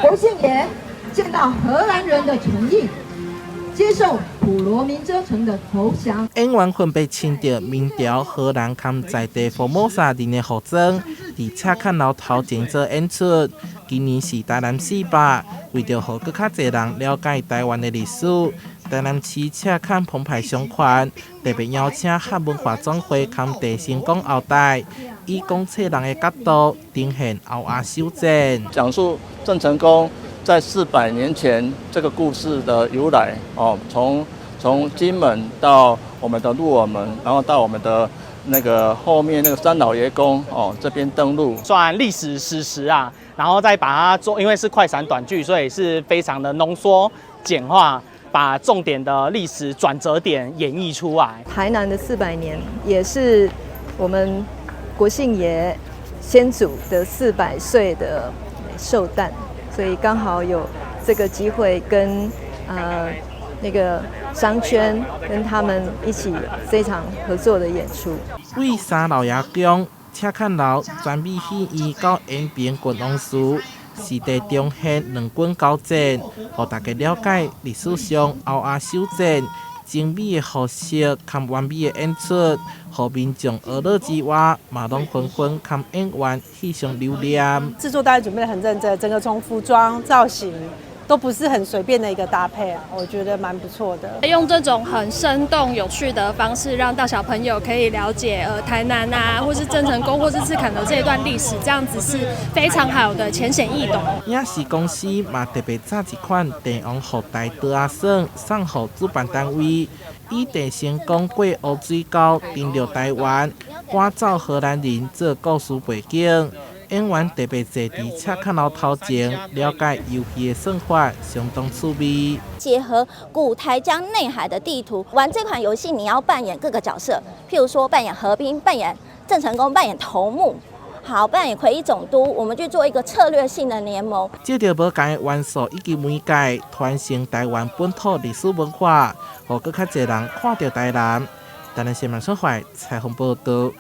国姓爷见到荷兰人的诚意，接受普罗民遮城的投降。演员分别亲到明朝、荷兰及在地福摩沙人的服装，伫赤坎楼头前做演出。今年是台南400，为着让更较侪人了解台湾的历史，台南市赤坎澎湃商圈特别邀请汉文化总会及地成宫后代，以讲册人的角度呈现后阿修展，讲述郑成功在400年前这个故事的由来哦，从金门到我们的鹿耳门，然后到我们的那个后面那个三老爷宫哦，这边登陆，算历史史实啊，然后再把它做，因为是快闪短剧，所以是非常的浓缩简化，把重点的历史转折点演绎出来。台南的400年也是我们国姓爷先祖的400岁的寿诞，所以刚好有这个机会跟那个商圈跟他们一起这场合作的演出。为三老爷宫、赤坎楼全美戏院到延平观王祠，是地中现2馆交展，让大家了解历史上后阿修展精美的服饰及完美的演出，让民众娱乐之外，嘛拢纷纷看演员喜上留念。制作单位准备得很认真，整个从服装、造型都不是很随便的一个搭配啊，我觉得蛮不错的。用这种很生动有趣的方式，让大小朋友可以了解台南啊，或是郑成功，或是赤坎楼这一段历史，这样子是非常好的，浅显易懂。影视公司嘛特别炸一款电王福袋德阿送送予主办单位，以地成功过乌水沟登陆台湾，赶走荷兰人做故事背景。演员特别坐伫赤坎楼头前，了解游戏的算法，相当趣味。结合古台江内海的地图，玩这款游戏，你要扮演各个角色，譬如说扮演河滨，扮演郑成功，扮演头目，好，扮演魁一总督，我们去做一个策略性的联盟。借着无同的元素以及媒介，传承台湾本土历史文化，让更较侪人看到台南。台南新闻社采访报道。